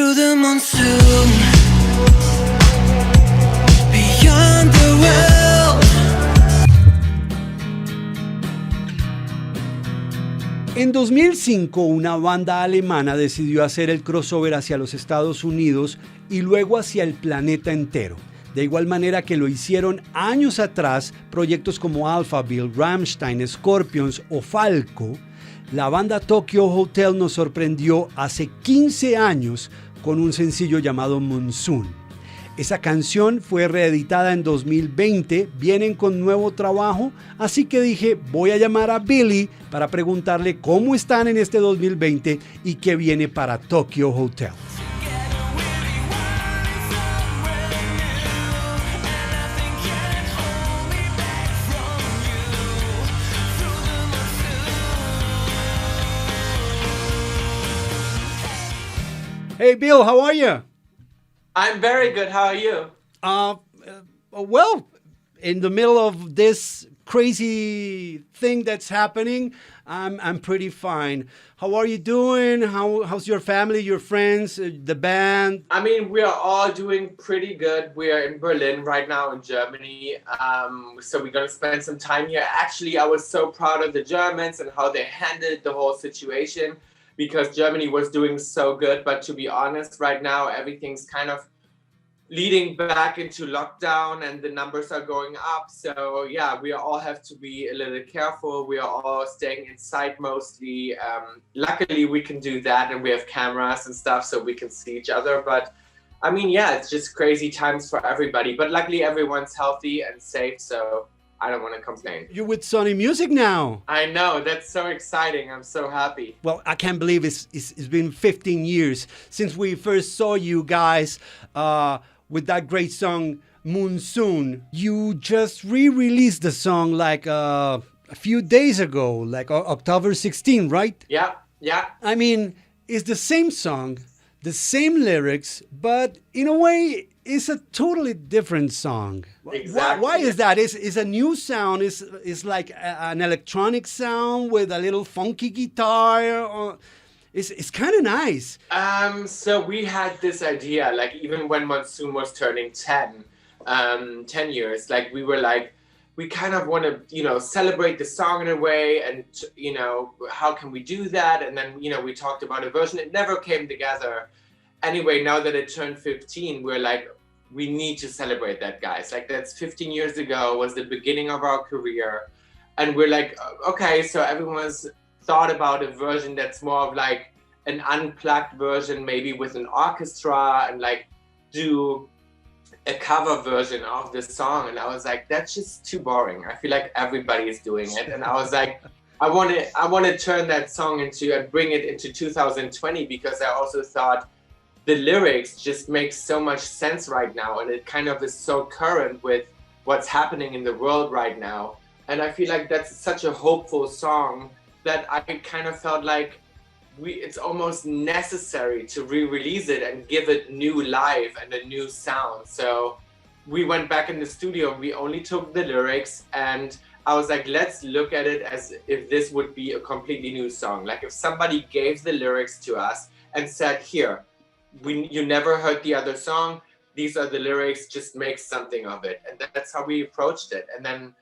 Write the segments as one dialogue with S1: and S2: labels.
S1: through the monsoon, beyond the world.
S2: En 2005, una banda alemana decidió hacer el crossover hacia los Estados Unidos y luego hacia el planeta entero. De igual manera que lo hicieron años atrás proyectos como Alphaville, Rammstein, Scorpions o Falco, la banda Tokyo Hotel nos sorprendió hace 15 años con un sencillo llamado Monsoon. Esa canción fue reeditada en 2020, vienen con nuevo trabajo, así que dije, voy a llamar a Billy para preguntarle cómo están en este 2020 y qué viene para Tokyo Hotel. Hey Bill, how are you?
S3: I'm very good. How are you?
S2: Well, in the middle of this crazy thing that's happening, I'm pretty fine. How are you doing? How's your family, your friends, the band?
S3: I mean, we are all doing pretty good. We are in Berlin right now in Germany. So we're going to spend some time here. Actually, I was so proud of the Germans and how they handled the whole situation, because Germany was doing so good. But to be honest, right now, everything's kind of leading back into lockdown and the numbers are going up. So yeah, we all have to be a little careful. We are all staying inside mostly. Luckily, we can do that and we have cameras and stuff so we can see each other. But I mean, yeah, it's just crazy times for everybody. But luckily, everyone's healthy and safe. So I don't want to complain.
S2: You're with Sony Music now.
S3: I know, that's so exciting. I'm so happy.
S2: Well, I can't believe it's been 15 years since we first saw you guys with that great song, Monsoon. You just re-released the song like a few days ago, like October 16, right?
S3: Yeah.
S2: I mean, it's the same song, the same lyrics, but in a way, it's a totally different song.
S3: Exactly.
S2: Why is that? It's a new sound. It's like an electronic sound with a little funky guitar. Or it's kind of nice.
S3: So we had this idea, like even when Monsoon was turning 10 years, like we were like, we kind of want to, celebrate the song in a way, and how can we do that? And then, we talked about a version. It never came together. Anyway, now that it turned 15, we're like, we need to celebrate that, guys. Like, that's 15 years ago, was the beginning of our career. And we're like, okay, so everyone's thought about a version that's more of like an unplugged version, maybe with an orchestra, and like do a cover version of the song. And I was like, that's just too boring. I feel like everybody is doing it. And I was like, I want to turn that song and bring it into 2020, because I also thought the lyrics just make so much sense right now, and it kind of is so current with what's happening in the world right now. And I feel like that's such a hopeful song that I kind of felt like it's almost necessary to re-release it and give it new life and a new sound. So we went back in the studio, we only took the lyrics, and I was like, let's look at it as if this would be a completely new song. Like if somebody gave the lyrics to us and said, here, you never heard the other song, these are the lyrics, just make something of it. And that's how we approached it. And then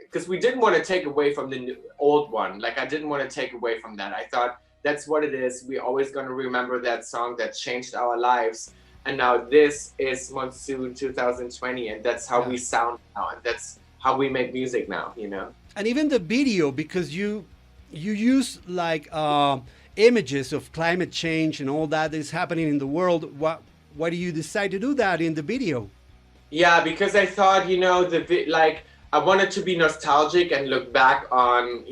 S3: because we didn't want to take away from the old one, like I didn't want to take away from that. I thought that's what it is, we're always going to remember that song that changed our lives. And now this is Monsoon 2020, and that's how we sound now, and that's how we make music now,
S2: And even the video, because you use like images of climate change and all that is happening in the world. Why do you decide to do that in the video?
S3: Yeah, because I thought, I wanted to be nostalgic and look back on,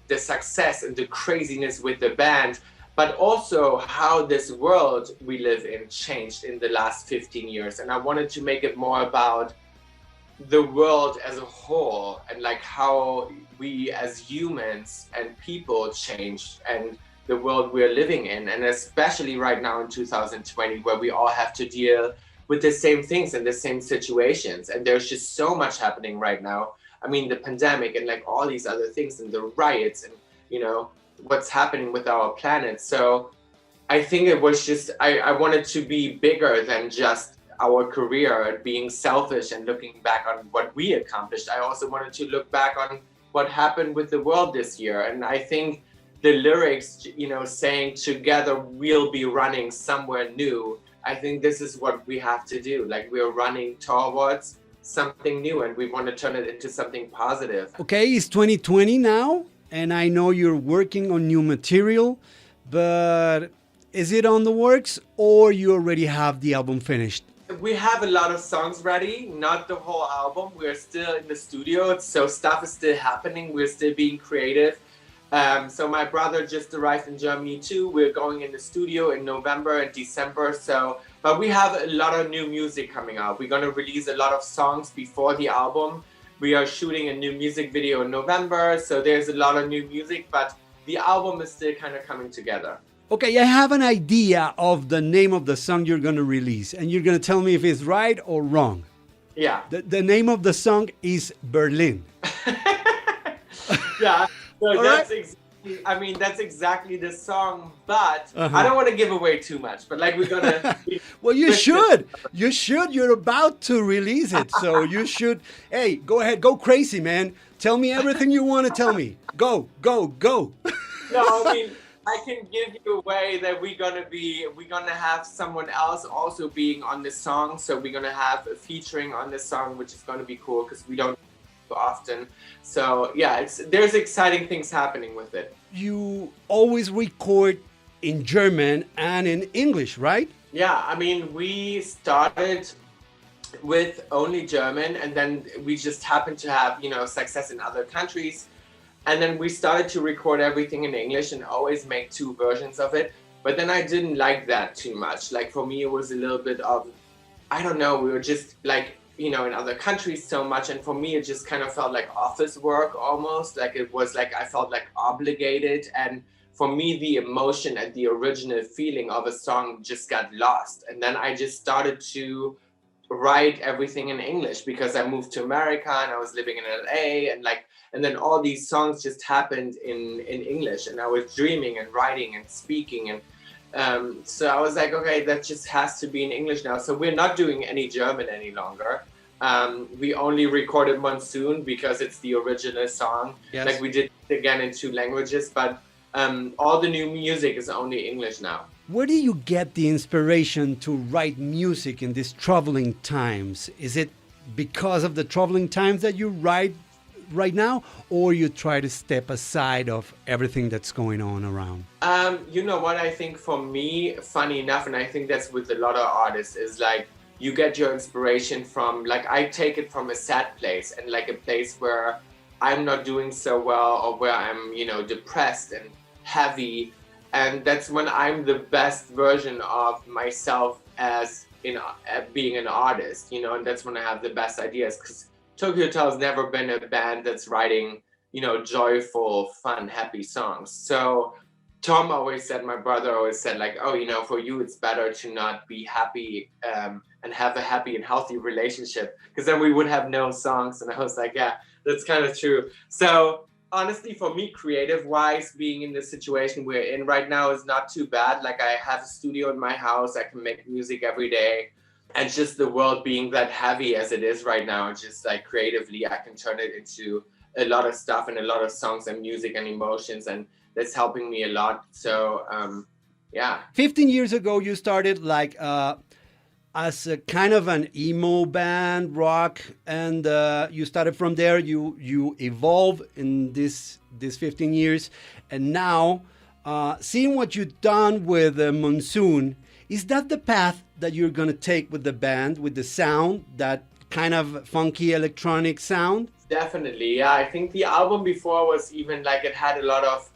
S3: the success and the craziness with the band, but also how this world we live in changed in the last 15 years. And I wanted to make it more about the world as a whole, and like how we as humans and people changed, and the world we're living in, and especially right now in 2020, where we all have to deal with the same things and the same situations. And there's just so much happening right now. I mean, the pandemic and like all these other things, and the riots, and what's happening with our planet. So I think it was just I wanted to be bigger than just our career and being selfish and looking back on what we accomplished. I also wanted to look back on what happened with the world this year. And I think the lyrics, saying together we'll be running somewhere new. I think this is what we have to do. Like we're running towards something new and we want to turn it into something positive.
S2: Okay, it's 2020 now, and I know you're working on new material, but is it on the works or you already have the album finished?
S3: We have a lot of songs ready, not the whole album. We're still in the studio, so stuff is still happening. We're still being creative. So my brother just arrived in Germany too. We're going in the studio in November and December. But we have a lot of new music coming out. We're gonna release a lot of songs before the album. We are shooting a new music video in November, so there's a lot of new music, but the album is still kind of coming together.
S2: Okay, I have an idea of the name of the song you're going to release, and you're going to tell me if it's right or wrong.
S3: Yeah.
S2: The name of the song is Berlin.
S3: Yeah. So
S2: All
S3: that's
S2: right.
S3: that's exactly the song, but I don't want to give away too much, but like we're gonna
S2: Well, you should. You should. You're about to release it. So you should. Hey, go ahead. Go crazy, man. Tell me everything you want to tell me. Go, go, go.
S3: No, I mean, I can give you away that we're gonna have someone else also being on this song. So we're gonna have a featuring on this song, which is gonna be cool because we don't do it often. So yeah, there's exciting things happening with it.
S2: You always record in German and in English, right?
S3: Yeah, I mean, we started with only German, and then we just happened to have success in other countries. And then we started to record everything in English and always make two versions of it. But then I didn't like that too much. Like for me, it was a little bit of, I don't know, we were just like, in other countries so much. And for me, it just kind of felt like office work almost. Like it was like, I felt like obligated. And for me, the emotion and the original feeling of a song just got lost. And then I just started to write everything in English because I moved to America and I was living in LA and then all these songs just happened in English and I was dreaming and writing and speaking and so I was like, okay, that just has to be in English now. So we're not doing any German any longer. We only recorded Monsoon because it's the original song.
S2: Yes.
S3: Like we did it again in two languages, but all the new music is only English now.
S2: Where do you get the inspiration to write music in these troubling times? Is it because of the troubling times that you write right now, or you try to step aside of everything that's going on around?
S3: You know what, I think for me, funny enough, and I think that's with a lot of artists, is like you get your inspiration from, like I take it from a sad place and like a place where I'm not doing so well or where I'm, depressed and heavy. And that's when I'm the best version of myself as being an artist, and that's when I have the best ideas. Because Tokyo Hotel's never been a band that's writing, joyful, fun, happy songs. So Tom always said, my brother always said, like, oh, for you, it's better to not be happy and have a happy and healthy relationship, because then we would have no songs. And I was like, yeah, that's kind of true. So honestly, for me, creative wise, being in the situation we're in right now is not too bad. Like I have a studio in my house, I can make music every day. And just the world being that heavy as it is right now, just like creatively, I can turn it into a lot of stuff and a lot of songs and music and emotions. And that's helping me a lot. So, yeah.
S2: 15 years ago, you started like as a kind of an emo band, rock, and you started from there. You evolved in this 15 years, and now seeing what you've done with Monsoon, is that the path that you're gonna take with the band, with the sound, that kind of funky electronic sound?
S3: Definitely, yeah. I think the album before was even like it had a lot of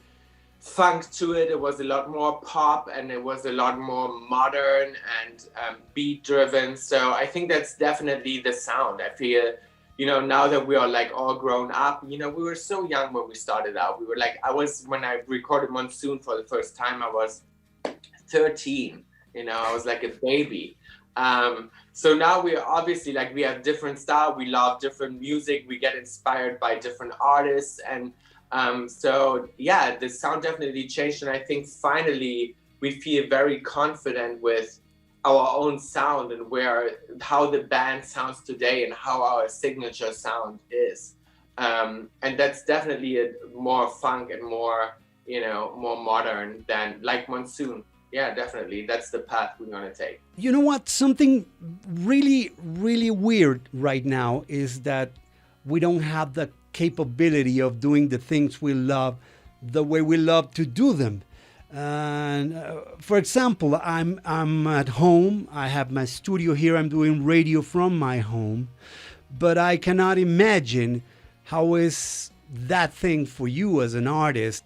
S3: funk to it. It was a lot more pop and it was a lot more modern and beat driven. So I think that's definitely the sound. I feel, now that we are like all grown up, we were so young when we started out. We were like, when I recorded Monsoon for the first time, I was 13, I was like a baby. So now we are obviously like, we have different style. We love different music. We get inspired by different artists. And so yeah, the sound definitely changed, and I think finally we feel very confident with our own sound and how the band sounds today and how our signature sound is. And that's definitely a more funk and more, more modern than like Monsoon. Yeah, definitely. That's the path we're going to take.
S2: You know what? Something really, really weird right now is that we don't have the capability of doing the things we love the way we love to do them. And for example, I'm at home. I have my studio here. I'm doing radio from my home, but I cannot imagine how is that thing for you as an artist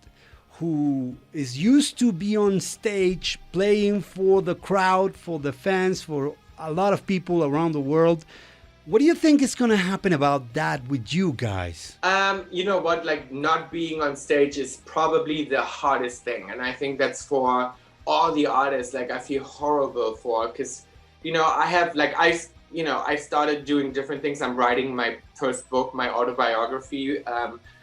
S2: who is used to be on stage playing for the crowd, for the fans, for a lot of people around the world. What do you think is going to happen about that with you guys?
S3: You know what? Like, not being on stage is probably the hardest thing, and I think that's for all the artists. Like, I feel horrible for, because, I have like I started doing different things. I'm writing my first book, my autobiography.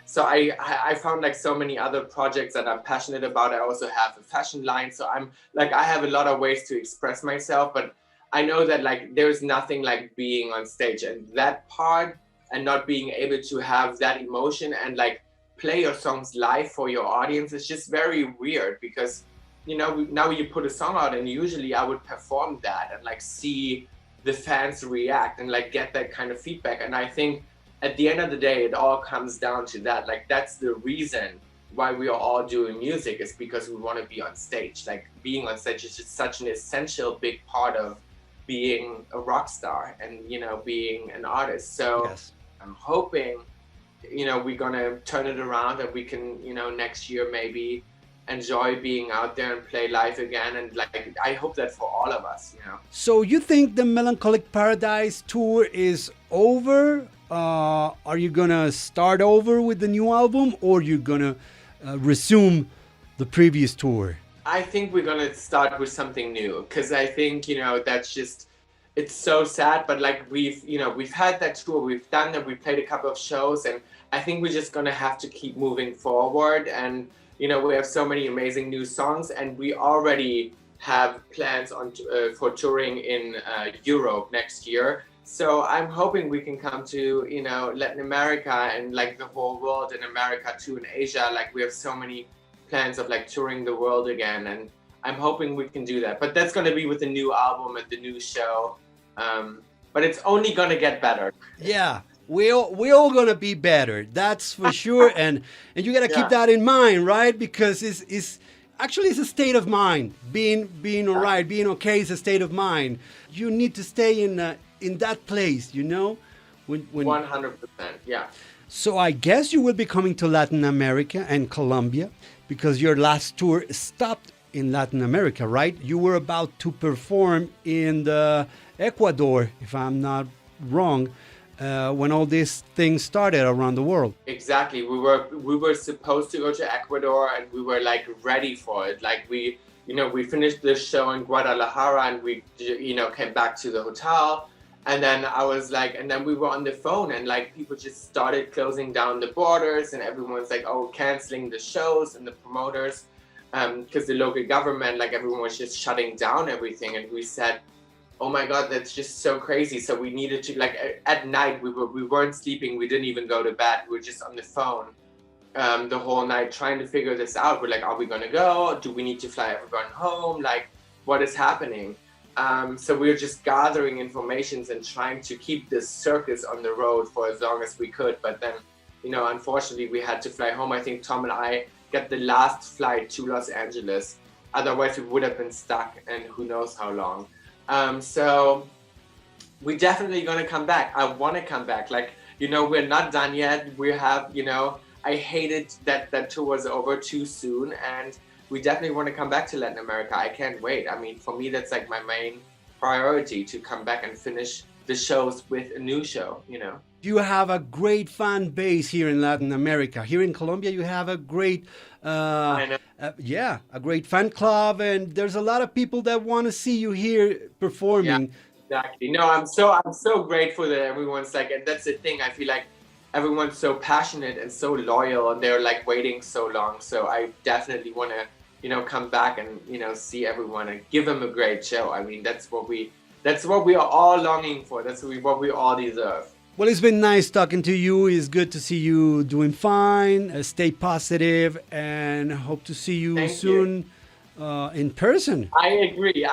S3: So I found like so many other projects that I'm passionate about. I also have a fashion line, so I'm like I have a lot of ways to express myself, but I know that like there's nothing like being on stage, and that part and not being able to have that emotion and like play your songs live for your audience is just very weird, because now you put a song out and usually I would perform that and like see the fans react and like get that kind of feedback. And I think at the end of the day it all comes down to that. Like, that's the reason why we are all doing music, is because we want to be on stage. Like, being on stage is just such an essential big part of being a rock star and being an artist. So
S2: Yes.
S3: I'm hoping we're gonna turn it around and we can next year maybe enjoy being out there and play live again. And like, I hope that for all of us.
S2: So you think the Melancholic Paradise tour is over? Are you gonna start over with the new album, or you're gonna resume the previous tour?
S3: I think we're gonna start with something new, because I think that's just, it's so sad. But like, we've had that tour, we've done that, we played a couple of shows, and I think we're just gonna have to keep moving forward. And we have so many amazing new songs, and we already have plans on for touring in Europe next year. So I'm hoping we can come to Latin America and like the whole world, in America too, in Asia. Like, we have so many plans of like touring the world again, and I'm hoping we can do that. But that's going to be with the new album and the new show. But it's only going to get better.
S2: Yeah, we all gonna be better. That's for sure. And you gotta keep that in mind, right? Because it's actually it's a state of mind. Being all right, being okay is a state of mind. You need to stay in that place, when
S3: 100%. Yeah.
S2: So I guess you will be coming to Latin America and Colombia, because your last tour stopped in Latin America, right? You were about to perform in Ecuador, if I'm not wrong, when all these things started around the world.
S3: Exactly. We were supposed to go to Ecuador, and we were like ready for it. Like, we finished the show in Guadalajara, and we came back to the hotel. And then I was like, and then we were on the phone, and like people just started closing down the borders, and everyone's like, oh, canceling the shows, and the promoters, because the local government, like everyone was just shutting down everything. And we said, oh my God, that's just so crazy. So we needed to, like, at night we weren't sleeping. We didn't even go to bed. We were just on the phone the whole night trying to figure this out. We're like, are we gonna go? Do we need to fly everyone home? Like, what is happening? So we were just gathering informations and trying to keep this circus on the road for as long as we could. But then, unfortunately, we had to fly home. I think Tom and I got the last flight to Los Angeles. Otherwise, we would have been stuck, and who knows how long. So we're definitely going to come back. I want to come back. Like, we're not done yet. We have, I hated that tour was over too soon, and we definitely want to come back to Latin America. I can't wait. I mean, for me, that's like my main priority, to come back and finish the shows with a new show,
S2: You have a great fan base here in Latin America. Here in Colombia, you have a great,
S3: I know.
S2: a great fan club, and there's a lot of people that want to see you here performing.
S3: Yeah, exactly. No, I'm so grateful that everyone's like, and that's the thing. I feel like everyone's so passionate and so loyal, and they're like waiting so long. So I definitely want to come back and see everyone and give them a great show. I mean, that's what we are all longing for. That's what we all deserve.
S2: Well, it's been nice talking to you. It's good to see you doing fine. Stay positive, and hope to see you
S3: Thank
S2: soon in person.
S3: I agree.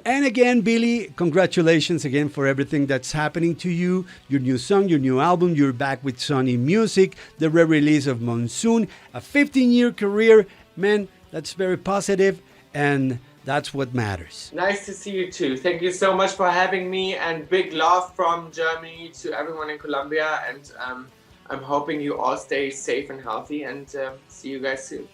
S2: And again, Billy, congratulations again for everything that's happening to you. Your new song, your new album, you're back with Sony Music, the re-release of Monsoon, a 15-year career. Man, that's very positive, and that's what matters.
S3: Nice to see you too. Thank you so much for having me, and big love from Germany to everyone in Colombia. And I'm hoping you all stay safe and healthy, and see you guys soon.